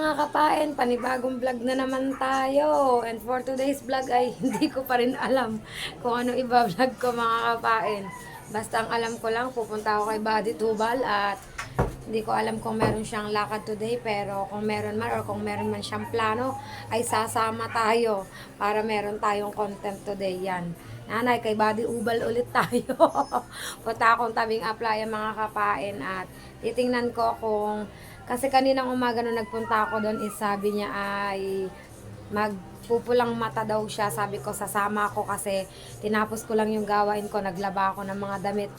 mga kapain, panibagong vlog na naman tayo. And for today's vlog ay hindi ko pa rin alam kung ano iba-vlog ko mga kapain. Basta ang alam ko lang, pupunta ako kay Buddy Tubal at hindi ko alam kung meron siyang lakad today, pero kung meron man or kung meron man siyang plano, ay sasama tayo para meron tayong content today yan. Nanay, kay Buddy Ubal ulit tayo. Punta akong tabing apply mga kapain at titingnan ko kung, kasi kaninang umaga nung nagpunta ako doon, sabi niya ay magpupulang mata daw siya. Sabi ko sasama ako kasi tinapos ko lang yung gawain ko, naglaba ako ng mga damit.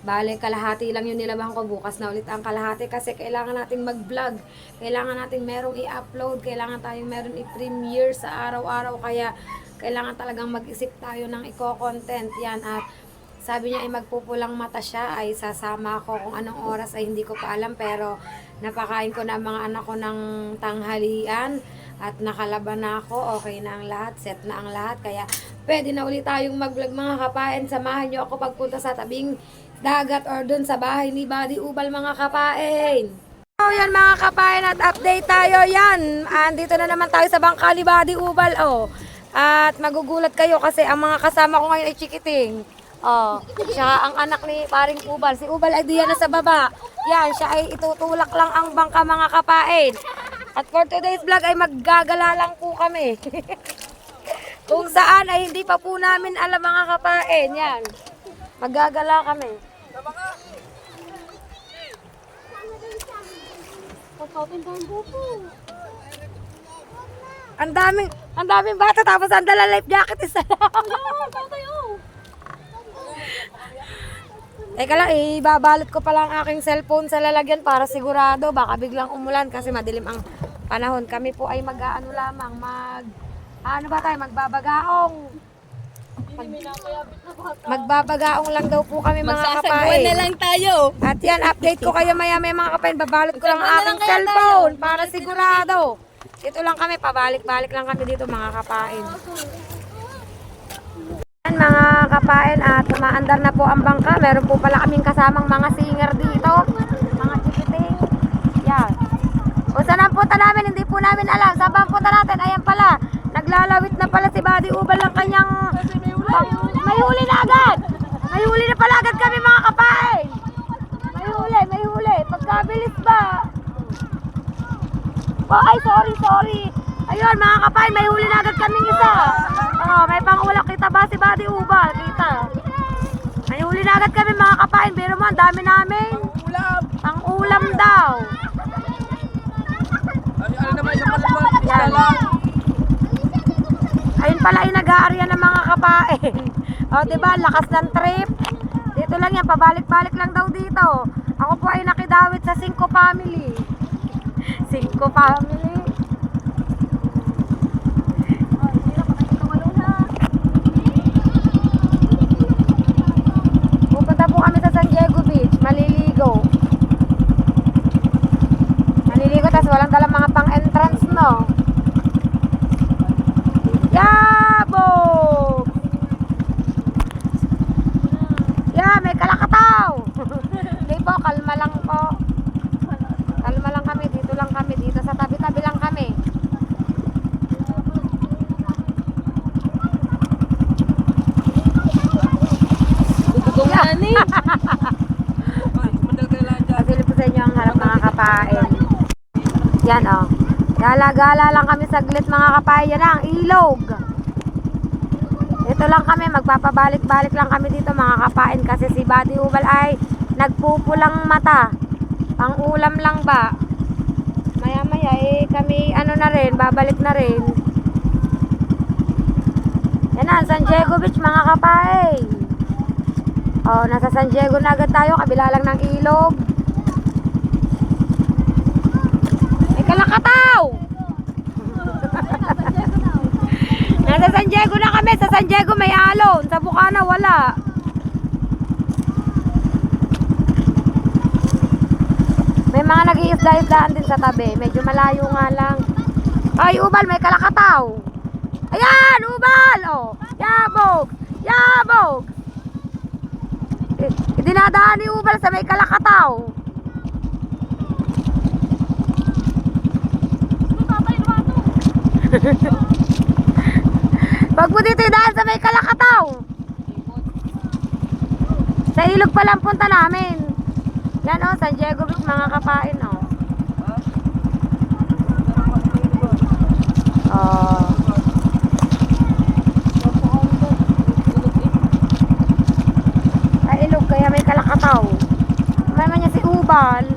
Bale, kalahati lang yung nilabahan ko, bukas na ulit ang kalahati kasi kailangan nating mag-vlog. Kailangan nating merong i-upload, kailangan tayong meron i-premiere sa araw-araw, kaya kailangan talagang mag-isip tayo ng i-content yan. At sabi niya ay magpupulang mata siya, ay sasama ako. Kung anong oras ay hindi ko pa alam, pero napakain ko na ang mga anak ko ng tanghalian at nakalaban na ako, okay na ang lahat, set na ang lahat, kaya pwede na ulit tayong mag-vlog mga kapain. Samahan niyo ako pagpunta sa tabing dagat or dun sa bahay ni Buddy Ubal mga kapain. So yan mga kapain, at update tayo yan. Andito na naman tayo sa bangka ni Buddy Ubal, oh. At magugulat kayo kasi ang mga kasama ko ngayon ay chikiting. Oh, siya ang anak ni paring Ubal. Si Ubal ay diyan na sa baba. Yan, siya ay itutulak lang ang bangka mga kapain. At for today's vlog ay maggagala lang po kami. Kung saan ay hindi pa po namin alam mga kapain. Yan, maggagala kami. Ang daming bata tapos ang dala life jacket isa lang. Teka lang, ibabalot ko pa lang aking cellphone sa lalagyan para sigurado. Baka biglang umulan kasi madilim ang panahon. Kami po ay mag-ano lamang, ano ba tayo, magbabagaong. Magbabagaong lang daw po kami mga kapain. Magsasagwan na lang tayo. At yan, update ko kayo maya-maya mga kapain. Babalot ko lang ang aking cellphone para sigurado. Dito lang kami, pabalik-balik lang kami dito mga kapain. Yan mga kapain, at umaandar na po ang bangka. Meron po pala kaming kasamang mga singer dito. Mga chikiting. Yan. Kung saan ang punta namin, hindi po namin alam. Saan ba ang punta natin? Ayan pala. Naglalawit na pala si Buddy Ubal ng kanyang... may huli na agad! May huli na pala agad kami mga kapain! May huli. Pagkabilis ba? Oh, ay, sorry. Ayun mga kapain, may huli na agad kaming isa. Oh, may pang-ulak. Kita ba si Buddy Ubal? Kita. May huli na agad kami mga kapain. Pero mo, ang dami namin. Pang-ulam daw. Ano naman isang palabas? Isa lang. Ayun pala ay nag-aarya ng mga kapain. O, diba? Lakas ng trip. Dito lang yan. Pabalik-balik lang daw dito. Ako po ay nakidawit sa 5 family. 5 family. Pupunta po kami sa San Diego Beach. Maliligo. Tapos walang dalang mga pang-entrance, no? Yabog! May kalakataw! Hindi po, kalma lang po. Kalma lang kami, dito lang kami. Dito sa tabi-tabi lang kami. Tutugong na ni. Pasilip ko sa inyo ang harap mga kapain. Yan o. Gala-gala lang kami saglit mga kapain. Yan ang ilog. Dito lang kami. Magpapabalik-balik lang kami dito mga kapain. Kasi si Buddy Ubal ay nagpupulang mata. Pang ulam lang ba? Maya-maya kami ano na rin. Babalik na rin. Yan na. San Diego Beach mga kapain. O, nasa San Diego na agad tayo. Kabila lang ng ilog. Kalakataw! Nasa San Diego na kami. Sa San Diego may alon. Sa Bukana wala. May mga nag-iisda-isdaan din sa tabi. Medyo malayo nga lang. Ay, Ubal, may kalakataw. Ayan, Ubal! Oh, yabog! Dinadaan ni Ubal sa may kalakataw. Wag mo dito dahil sa may Kalakataw. Sa ilog pa lang punta namin. Yan o, San Diego Beach mga kapain o. Oh. Sa ilog kaya may Kalakataw. May man niya si Ubal.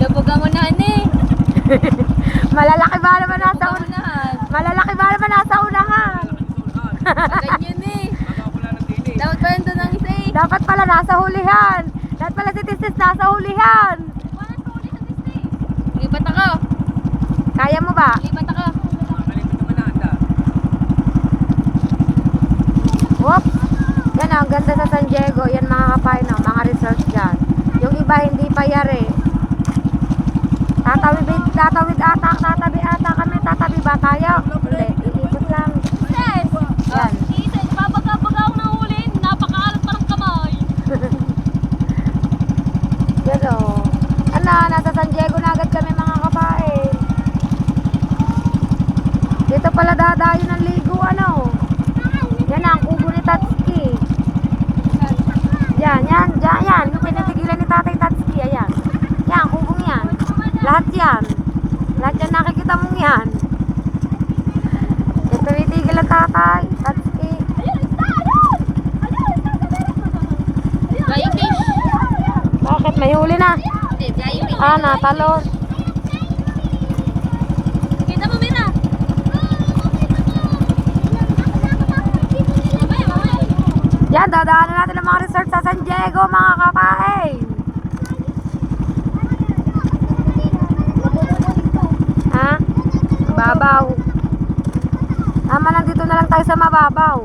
Labog ang unahan eh. Malalaki ba naman nasa Labog ang unahan. Malalaki ba naman nasa unahan? Ganyan eh. Dapat pa yun doon ang isa eh. Dapat pala nasa hulihan. Dapat pala si Tistis nasa hulihan. Lipat ako. Kaya mo ba? Lipat ako. Whoop! Yan ang ganda sa San Diego. Yan mga kapain o, mga resort dyan. Yung iba hindi pa yari. Tatabi ata kami. Tatabi ba tayo? Hindi, iikot lang. Yan. Babaga ako ng huli. Napakaalat pa ng kamay. Yan o. Ano, nasa San Diego na agad kami mga kapain. Dito pala dadayo ng ligo ano. Yan ang kubo ni Tatsuki. Yan. Yung pinatigilan ni Tatay Tatsuki. Ayan. Yan, kubong yan. Lahat yan. Lahat yan nakikita mong yan. Yung tumitigil ang Tatay Tatsuki. Flying fish. Bakit? May huli na. Hindi, flying fish. Ah, natalon. Kita mo, Mira. Yan, dadaanan natin ang mga resort sa San Diego, mga kapain. Ha? Mababaw. Tama, nandito na lang tayo sa mababaw.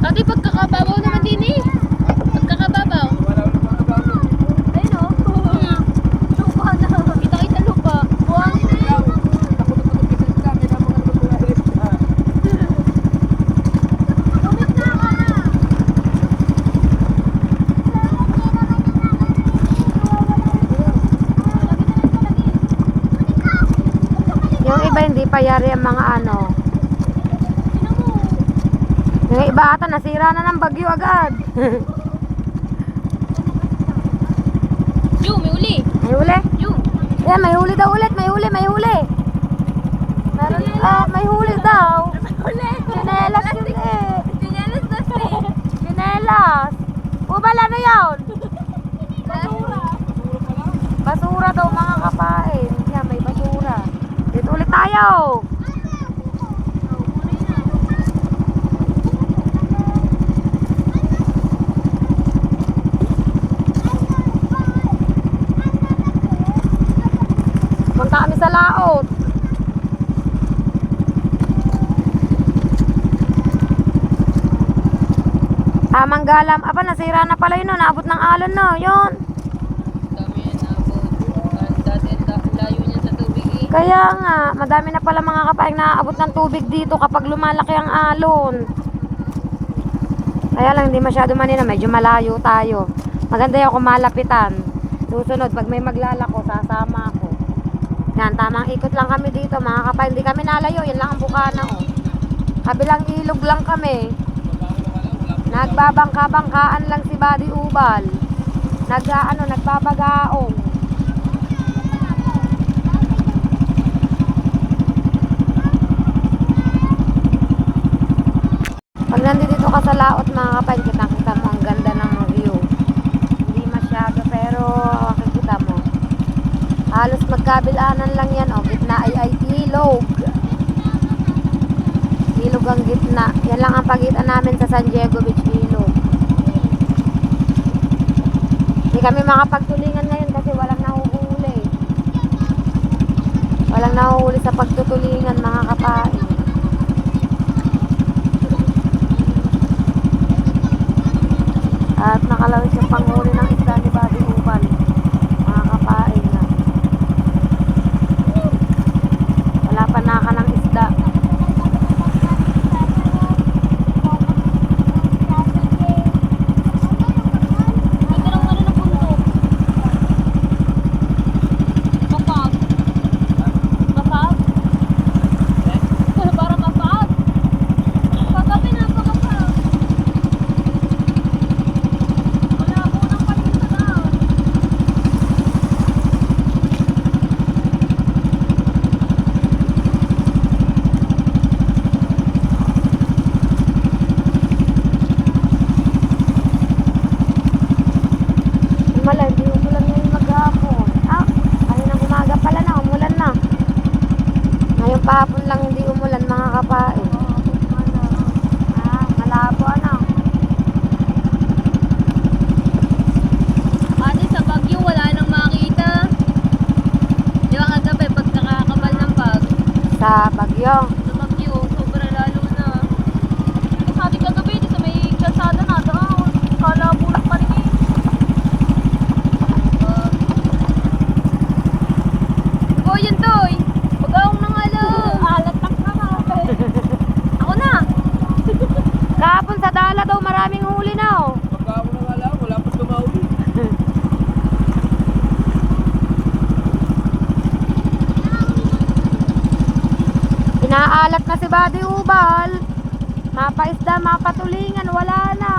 Tati, pagkakababaw naman din eh. Pagkakababaw. Ayun o. Lupa na. Kita lupa. Buwan na. Yung iba hindi pa yari ang mga ano. Yung iba ata nasira na ng bagyo agad. Yu, may uli. May huli? Yu. Yan, may huli daw ulit. May huli. Meron, may huli daw. Uli. Sinelas yun eh. Sinelas na siya. Sinelas. Ubal, ano yun? Basura daw mga kapain. Yan, may basura. Dito ulit tayo. Punta kami sa laot. Tamang galam. Aba, nasira na pala yun. No? Naabot ng alon, no? Yun. Dami yan nabot. Dati layo niya sa tubig eh. Kaya nga, madami na pala mga kapaing naaabot ng tubig dito kapag lumalaki ang alon. Kaya lang, hindi masyado manina. Medyo malayo tayo. Maganda yung kumalapitan. Susunod, pag may maglalako, sasama ako. Yan, tamang ikot lang kami dito mga kapaing. Hindi kami nalayo. Yan lang ang bukana, oh. Kabilang ilog lang kami. Nagbabangka-bangkaan lang si Buddy Ubal. Nagbabagaong. Pag nandito ka sa laot mga kapain, kita mo ang ganda ng view. Hindi masyado pero makikita mo. Halos magkabilanan lang yan, oh. Gitna ay ilog. Ilog ang gitna. Yan lang ang pagitan namin sa San Diego Beach, ilog. Hindi kami makapagtulingan ngayon kasi walang nahuhuli. Walang nahuhuli sa pagtutulingan mga kapain. At nakalawis yung panghuli ng isda ni Buddy Ubal. Mga kapain. kahapon lang hindi umulan mga kapain. Malabo ano. Ate, sa Baguio, wala nang makita. Di ba kagabi, pag nakakabal ng bag, Sa Bagyo. sa Baguio, sobra lalo na. Sabi kagabi, di sa may kalsada na doon. Kalabo ng paligid. Go yun, Toy. Pag-aong na nga lang. Alatak na nga. Ako na. Kahapon sa Dala daw maraming huli na oh. Pagka ako na nga lang, wala pa tumauli. Inaalat na si Buddy Ubal. Mapaisda, mapatulingan, wala na.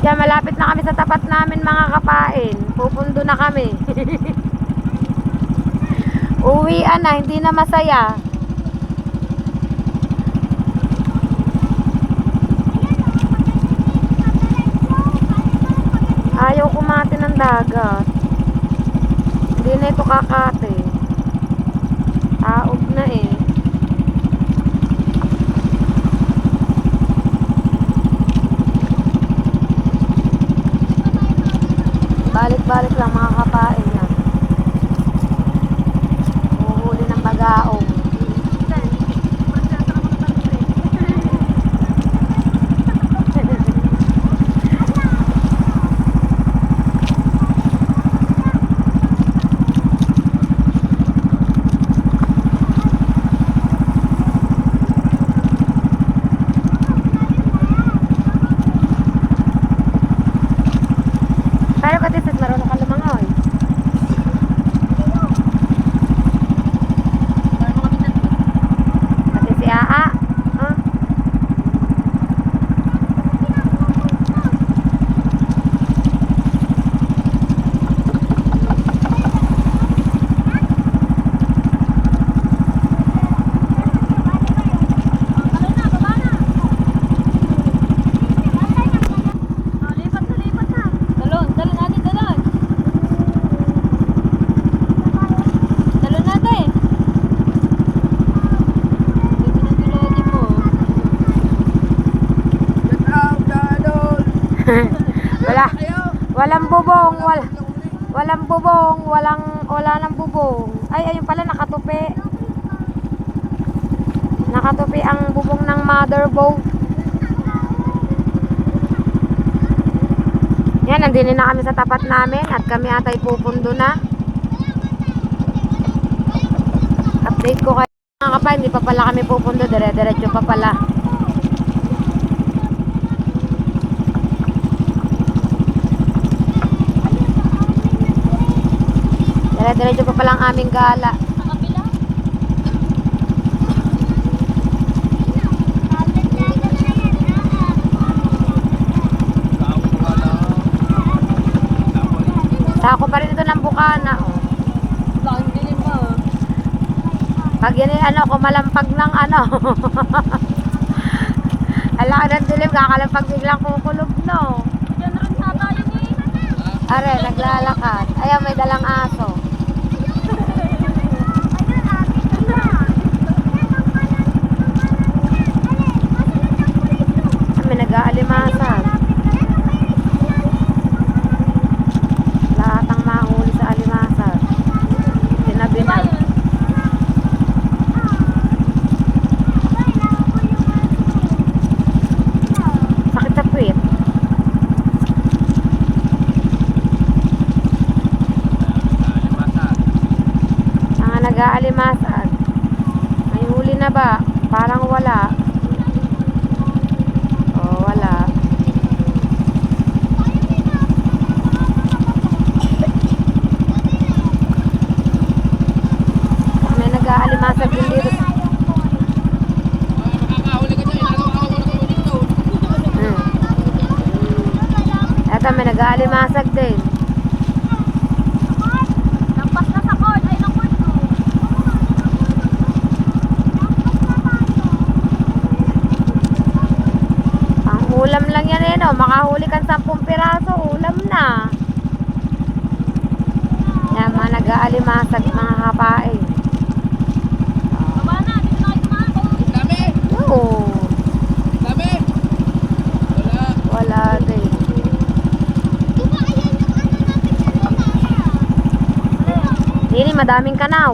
Kaya malapit na kami sa tapat namin mga kapain. Pupundo na kami. Uwian na, hindi na masaya. Ayaw kumati ng dagat. Hindi na ito kakate. Taog na eh. Balik-balik lang mga kapain yan. Huhuli ng bagaong. Pero katisis, marunong ka lumangoy. Pati si Aa. Huh? Talon, talon natin, talon. Talon natin. Hindi pinagulodi mo. Get out, Dadol! Walang bubong, walang bubong, wala nang bubong. Ay, ayun pala nakatupi. Nakatupi ang bubong ng mother boat. Yan, nandini na kami sa tapat namin at kami atay pupundo na. Update ko kayo mga kapay, hindi pa pala kami pupundo, dire-diretso pa pala. Dire-diretso pa pala ang aming gala. Sa kapila. Sako pa rin ito ng bukana. Oh. Bakang dilim mo. Pag yan ay ano, kumalampag ng ano. Ala ka ng dilim, kakalampag biglang kukulog, no? Diyan rin sa tayo ni. Are, naglalakad. Ayaw, may dalang aso. May nag-aalimasag. Lahat ang mahuli sa alimasag. Sinabi na. Sakit sa puwit. Mga nag-aalimasag. May huli na ba? Parang wala. Oh, wala. May nag-aalimasag din dito. Makakahuli ka dyan, inagawa ko na dito. Eto, may nag-aalimasag din. Lampas na sa cord. Ay, ng cord ko. Ang Ulam lang yan eh, no? Makahuli kang 10 piraso, ulam na. Yan, mga nag-aalimasag, mga kapain. Baba na, dito na kayo kumain. Pauwi. Dami! Oo, Dami! Wala. wala din. Hindi, madaming kanaw.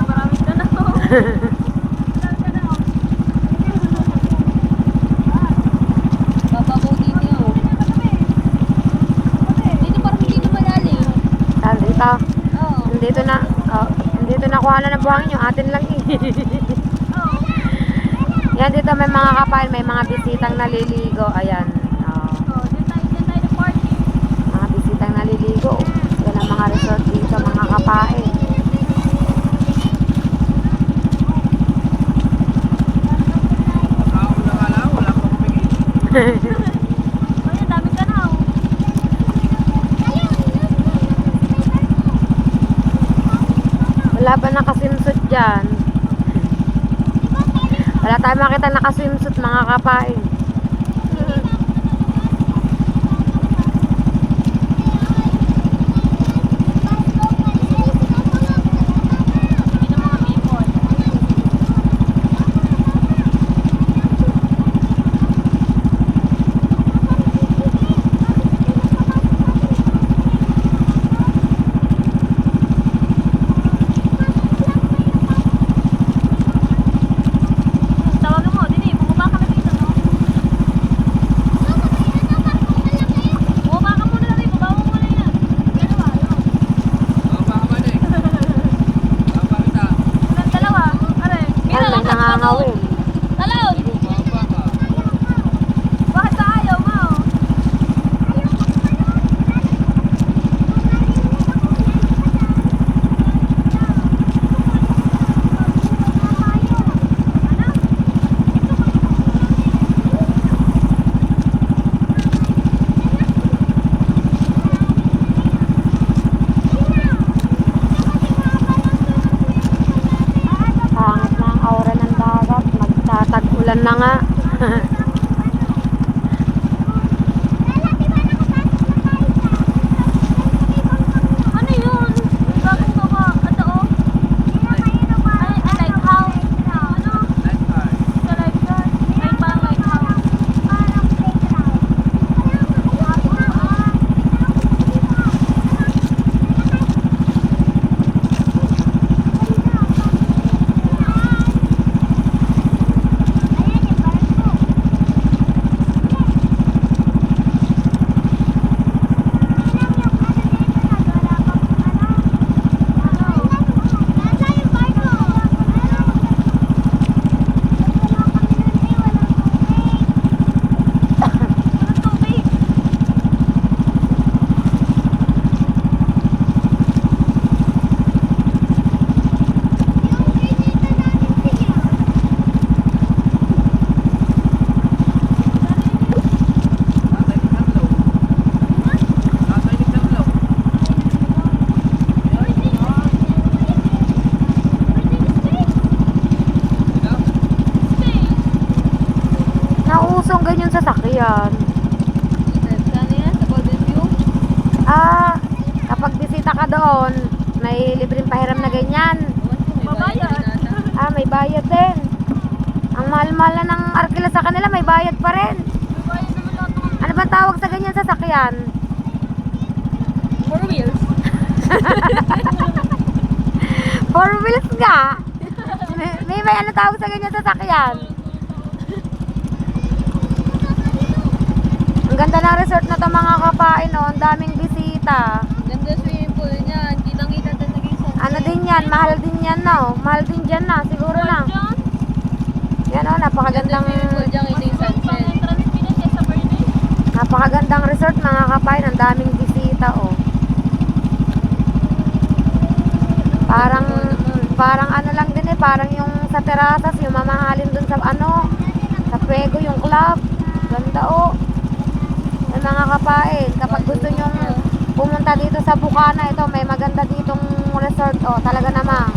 Maraming ka na. Bababaw dito yun. Dito parang hindi na malalim. Saan dito? Oo. Nandito na, nandito na kuha na ng buhangin yung atin lang eh. Oo. Yan, dito may mga kapain, may mga bisitang naliligo. Ayan. Oo, dyan tayo na party. Mga bisitang naliligo. Yan ang mga resort dito, mga kapain. Ako na nga lang, wala akong kumingin. Oh, yan, dami ka na. Oh. Wala ba nakasimsut dyan? Wala tayong makita nakasimsut, mga kapain. Hindi na mga people. Tawagan mo, Dini, bumaba ka na dito, no? Bumaba ka muna rin, baba mo muna yan. Dalawa, no? Baba ka man eh. Baba kita. Dalawa, are. Yan, may nangangawin. Talon! Baba ka. Bakit ba ayaw mo? Pangit na ang aura ng dagat. Magtatag-ulan na nga. Ano yun? Bagong baba. Ano o? Ay, lighthouse. Ano? Nice car. Sa lifeguard. Ay, parang lighthouse. Walang tubig. Tatay ni Carlo. Tatay ni Carlo. Ikaw? Nausong ganyan sa sakyan. Saan yan? Sa Golden View? Kapag bisita ka doon, may libreng pahiram na ganyan. Babayad. May bayad din. Ang mahal-mahal na ng arkila sa kanila, may bayad pa rin. Babayad naman lahat ng Ano ba tawag sa ganyan sa sakyan? 4 wheels. 4 wheels nga. May ano tawag sa ganyan sa sakyan? Ang ganda ng resort na to, mga kapain, oh. Ang daming bisita. Ganda swimming pool niyan. Kitang-kita talaga yung sunset. Ano din yan, mahal din yan, no? Mahal din dyan na, siguro na. Yan, oh, napakagandang, dyan, kita yung sunset. Entrance fee na siya sa birthday. napakagandang resort, mga kapain. Ang daming bisita, oh. Parang ano lang din eh, parang yung sa terasas, yung mamahalin dun sa ano, sa Fuego, yung club. Ganda, oh. Yan, mga kapain, kapag gusto nyong pumunta dito sa Bukana, ito, may maganda ditong resort, oh. Talaga namang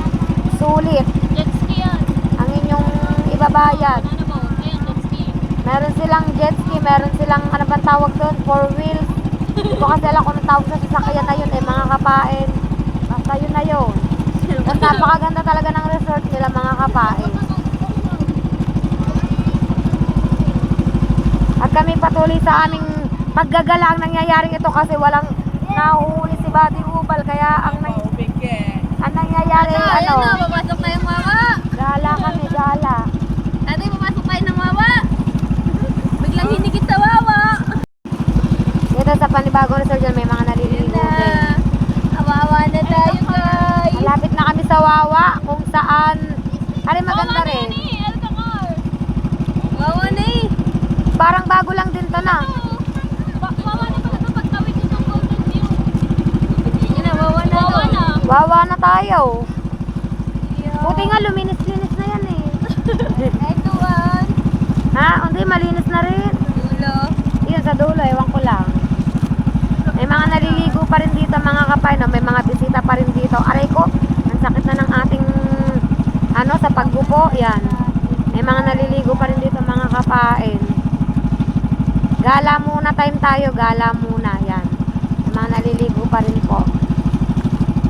sulit Jet ski yan. ang inyong ibabayad. Ano ba? Ayan, jet ski. Meron silang jet ski, meron silang ano bang tawag doon? Four wheels. Hindi ko kasi alam kung anong tawag sa sasakyan na yun mga kapain. Basta yun na yun. At napakaganda talaga ng resort nila mga kapain. At kami patuloy sa aming paggagala ang nangyayaring ito kasi walang nahuhuli si Buddy Ubal. Kaya ang nangyayari ano, Ayan na, papasok na yung mama. gala kami, gala. Tatay, pumasok tayo ng wawa. Biglang hinigit sa wawa. Dito sa panibagong resort dyan, may mga naliligo Na, din. awawa na tayo guys. Malapit na kami sa Wawa kung saan ari maganda rin. Wawa na eh. Parang bago lang din to na. Wawa na pala ito pagtawid dito ng Golden View. Yun na, wawa na. Wawa na. Wawa na tayo. Buti nga luminis-linis na yan eh. Ito one. Ha? Hindi, malinis na rin. Dulo. Yun sa dulo, ewan ko lang. May mga naliligo pa rin dito mga kapay, no? May mga bisita pa rin dito. Aray ko, ang sakit na ng ating ano, sa paggupo, yan. May mga naliligo pa rin dito mga kapain. Gala muna time tayo, gala muna, yan. May mga naliligo pa rin po.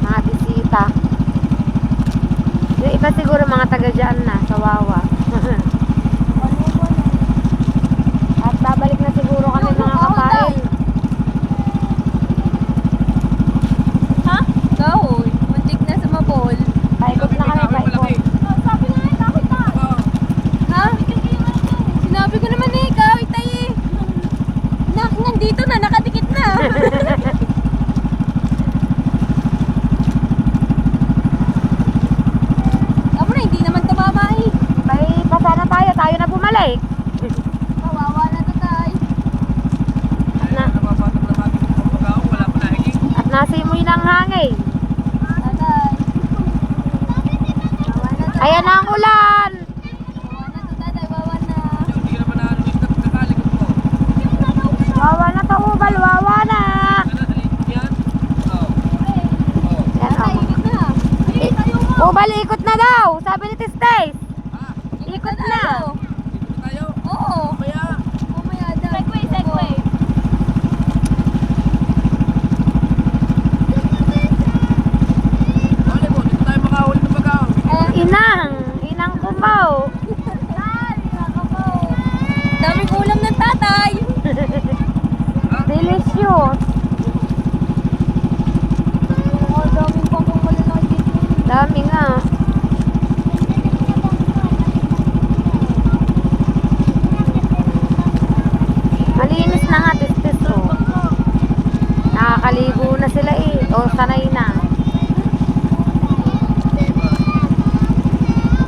Mga bisita. Yung iba siguro mga taga dyan na, sa Wawa. At babalik na siguro kami mga kapain. Ha? Kahoy. Muntik na sumabol. Paikot na kami, paikot. Sabi na eh, kahoy ta. Ha? Sinabi ko naman eh, kahoy tayo eh. Nandito na, nakadikit na. Amo na, hindi naman tumama eh. May pasana tayo na bumalik. Kawawa na to tayo. At nasimoy ng hangin. Tatay. Wawa na to. Ayan na ang ulan. Wawa na to tatay, wawa na. Wawa na to, Ubal, wawa na. Yan, Tatay, oh. ikot na. Ay, tayo mo. Ubal, ikot na daw. Sabi ni Tistes. Ikot na. Oo. Mamaya daw. Segway. Inang kumaw. Daming ulam ng tatay. Delicious. Daming pang malalaki dito. Dami nga. Malinis na nga, Tistes, oh. Nakakaligo na sila eh. O, sanay na.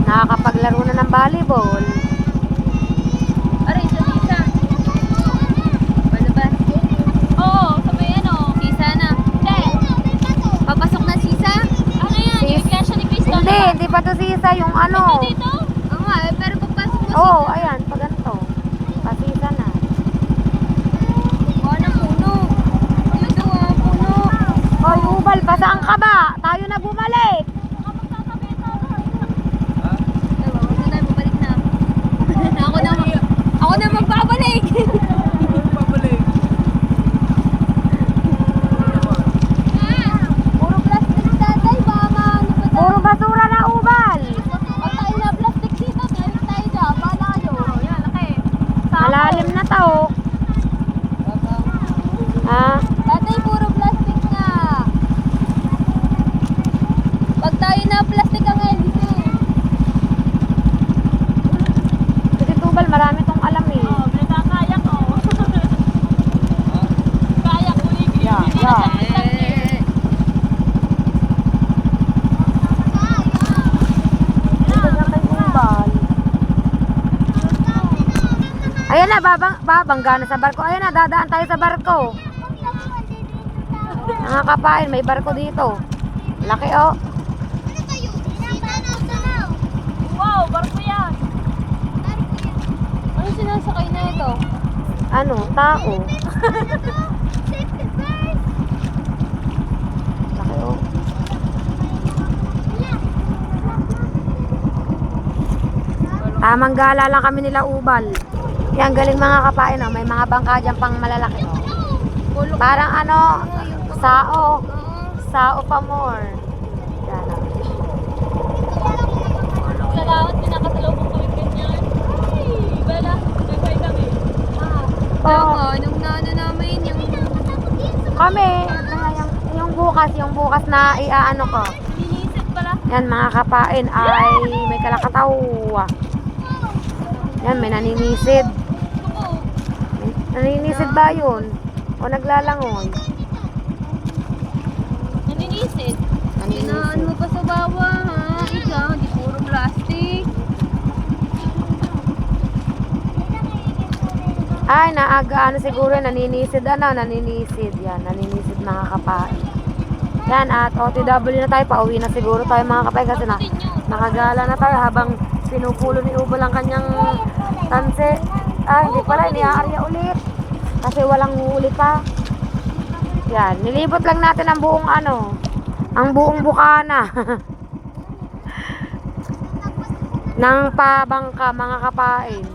Nakakapaglaro na ng volleyball. Aray, sa sisa. Ano ba? Oo, sabay ano. Sisa na. Hindi. Papasok na sisa? Ano yan? Yung kasya ni Crystal? Hindi pa to sisa yung ano. Ito dito? Oo nga, pero papasok mo Oo, ayan, pag ganito. Pasisa na. Wala ng puno. Dito puno. Hoy, Ubal, pasaan ka ba? Tayo na bumalik. Wag na tayo, babalik na. Ako na magbabalik. Puro plastic tatay, baka maano pa tayo. Puro basura na, Ubal. Pag tayo na plastic dito, tayo dyan. Bala kayo. Yan, laki. Malalim na to. Ha? Tatay, puro plastic nga. Pag tayo na plastic ang LC. Kasi Ubal, marami tong alam eh. Kaya ko. Kaya ko. Yeah. Ito na kay Ubal. Ayan na, babangga na sa barko. Ayan na, dadaan tayo sa barko. Mga kapain, may barko dito. Laki oh. Wow, barko yan. Ano sinasakay na ito? Ano, tao. Laki oh. Tamang gala lang kami nila Ubal. Yan, galing mga kapain, oh. May mga bangka dyan pang malalaki, oh. Parang ano, sao. Sao pa more. Yan, oh. Sa laot, pinakasalubong ko yung ganyan. Ay, bala, nag-try kami. Oo. Nung naano namin, yung Kami, yung bukas na iaano ko. nilisip pala. Yan, mga kapain ay may kalakataw. Yan, may naninisid. Oo. Naninisid ba yun? O naglalangoy? Naninisid. Naninisid. Inaano mo pa sa bawa, ha? Ikaw, di puro plastic. Ay, naaga, ano siguro, naninisid, naninisid. Yan, naninisid mga kapain. Yan, at OTW na tayo, pauwi na siguro tayo mga kapain kasi nakagala na tayo habang pinupulo ni Ubal ang kanyang tanse. Ay, hindi pala, iniaarya ulit. Kasi walang huli pa. Yan, nilibot lang natin ang buong ang buong bukana. ng pabangka mga kapain.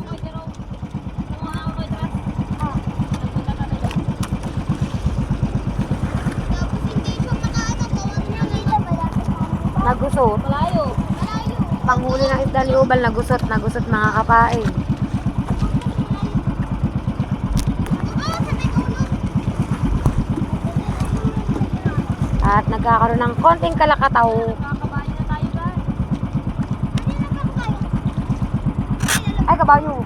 Nagusot. Malayo. Panghuli ng isda ni Ubal, nagusot mga kapain. At nagkakaroon ng konting kalakataw. Kakabayan na tayo, guys. Ay, kabayo.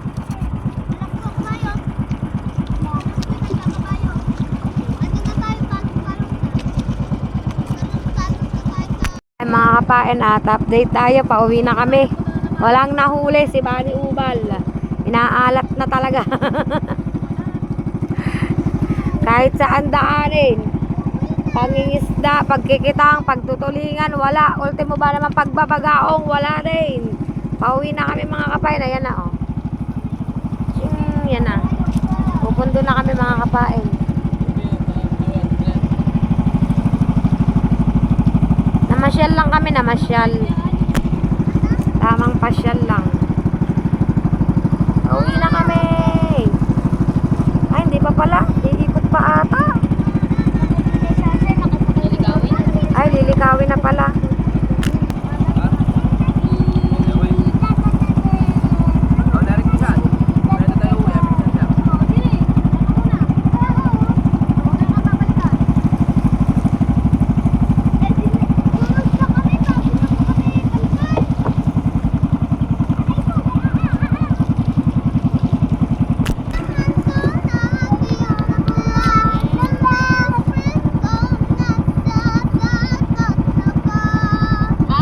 Ay, mga kapain, at update tayo. Pauwi na kami. Walang nahuli si Bani Ubal. Inaalat na talaga. Kahit saan daanin. Pangingisda, pagkikitang, pagtutulingan, wala. Ultimo ba naman pagbabagaong, wala rin. Pauwi na kami mga kapain. Ayan na, oh. Yan na. Pupundo na kami mga kapain. Namasyal lang kami, namasyal. Tamang pasyal lang. Pauwi na kami. Ay, hindi pa pala. Iikot pa ata. Ay, lilikawin na pala.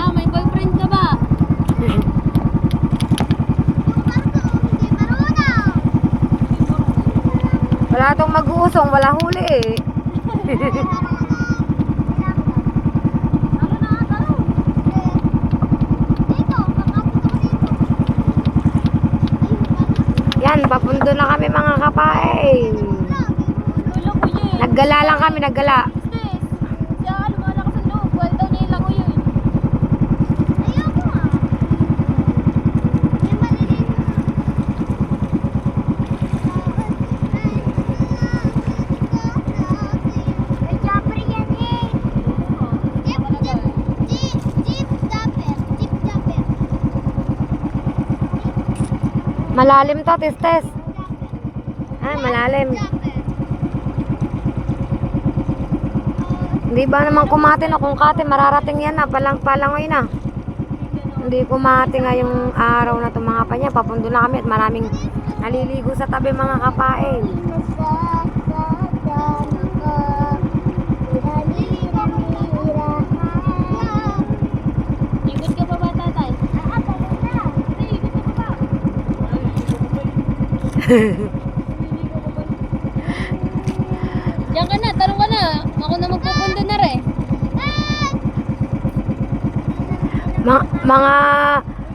May boyfriend ka ba? Wala tong mag-uusong, wala huli eh. Yan, papundo na kami mga kapain. Wala ko yun. Naggala lang kami, naggala. Sis, siya lumalakas ang loob. Wala daw nila ko yun. Ayoko nga. May maliliit. May japper yan eh. Jeep japper. Malalim to, tistes. Ay, malalim. Hindi ba naman kumatin o kung kate, mararating yan na, palangoy na. Hindi kumating ngayong araw na ito mga kanya. Papundo na kami at maraming naliligo sa tabi mga kapain. Ikot ka pa ba, tatay? Diyan ka na, tarong ka na. Ako na magpupunta na rin. Mga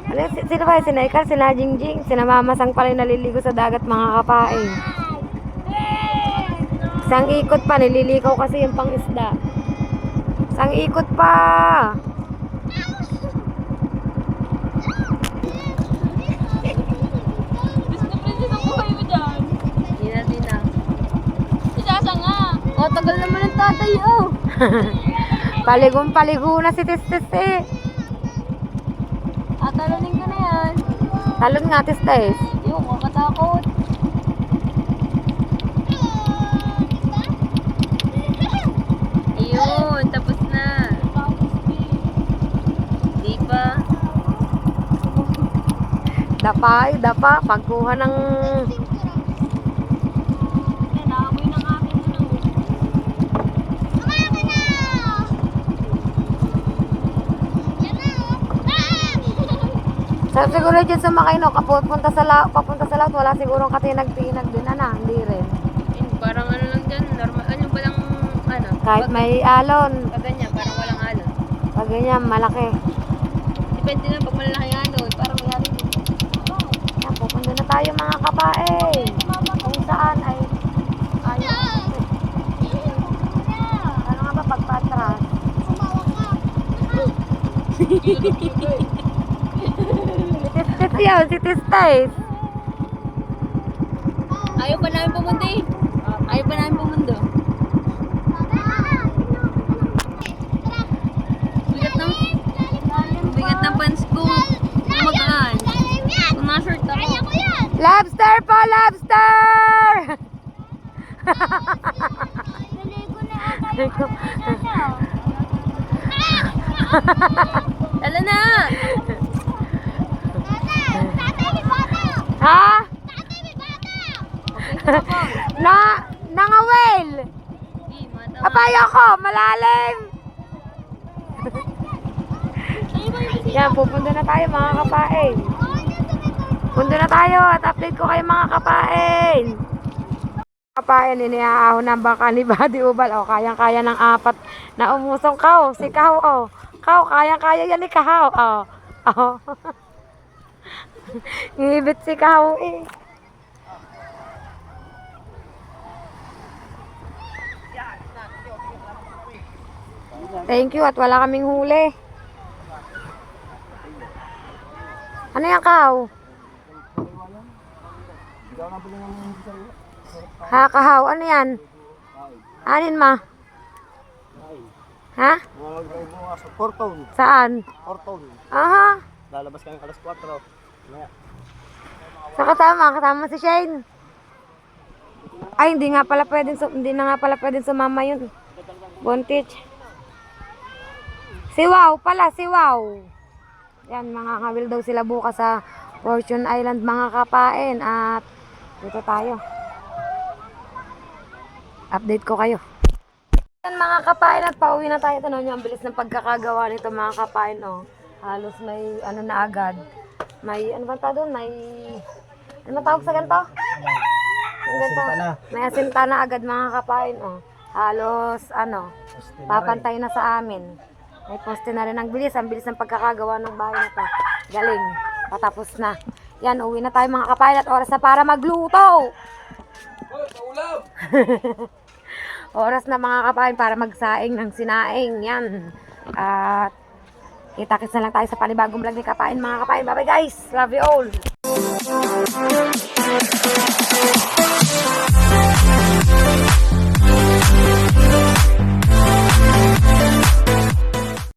ano, sino ba yun? Sina Ikar, sina Jingjing, sina Mamasang pala yung naliligo sa dagat mga kapain. Isang ikot pa, nililikaw kasi yung pang isda. Isang ikot pa. Gusto ko rin ang buhay mo dyan. tayo. Paligong-paligo na si Tistis eh. Tatalunin ka na yan. Talon nga, Tistis. Yung, makatakot. Ayun, tapos na. Di pa. Dapa. Pagkuha ng... Yan, naamoy ng akin ano. Sa siguro dyan sumakay no, papunta sa laut, wala sigurong katinag-tinag din, hindi rin. Parang ano lang dyan, normal. Ano ba lang, ano? Kahit may alon, Pag ganyan, parang walang alon. pag ganyan, malaki. Depende lang pag malaki ang alon. Parang may alon. Yan, pupunta na tayo mga kapain. Kung saan ay ano nga ba pagpatras? Si yun, si Tistis. Ayaw pa namin pumunta eh. Ayaw pa namin pumunta. Bigat ng pants ko. Magaan. Kung na-short ako. Lobster po, lobster! Tala na! Ha? Nangawel! Apay ako, malalim! Yan, pupunta na tayo mga kapain. Punta na tayo at update ko kayo mga kapain. Kapain, iniaaho ng baka ni Buddy Ubal. O, kayang-kaya ng 4 na umusong kao. Si Kao, o. Kao, kayang-kaya yan ni Kao. O. O. Ngibit si Kao, eh. Thank you at wala kaming huli. Ano yan, Kao? Ha, Kahaw, ano yan? Anin ma? Ha? Porton. Saan? Porton. Aha. Lalabas kami alas 4. Maya. Sa kasama si Shane. Ay, hindi na nga pala pwedeng sumama yun. Bontich. Si Wow pala, si Wow. Yan, mga kawil daw sila bukas sa Fortune Island mga kapain. At dito tayo. Update ko kayo. Yan mga kapain at pauwi na tayo. Tanong nyo, ang bilis ng pagkakagawa nito mga kapain. Oh. Halos may ano na agad. May ano ba doon? May ano tawag sa ganito? Yung ganito. May asinta na agad mga kapain. Oh. Halos ano, papantay na sa amin. May poste na rin ang bilis ng pagkakagawa ng bahay na to. Galing, patapos na. Yan, uwi na tayo mga kapain at oras na para magluto. Oras na mga kapain para magsaing ng sinaing. Yan. At kita-kits na lang tayo sa panibagong vlog ni Kapain mga kapain. Bye bye guys. Love you all.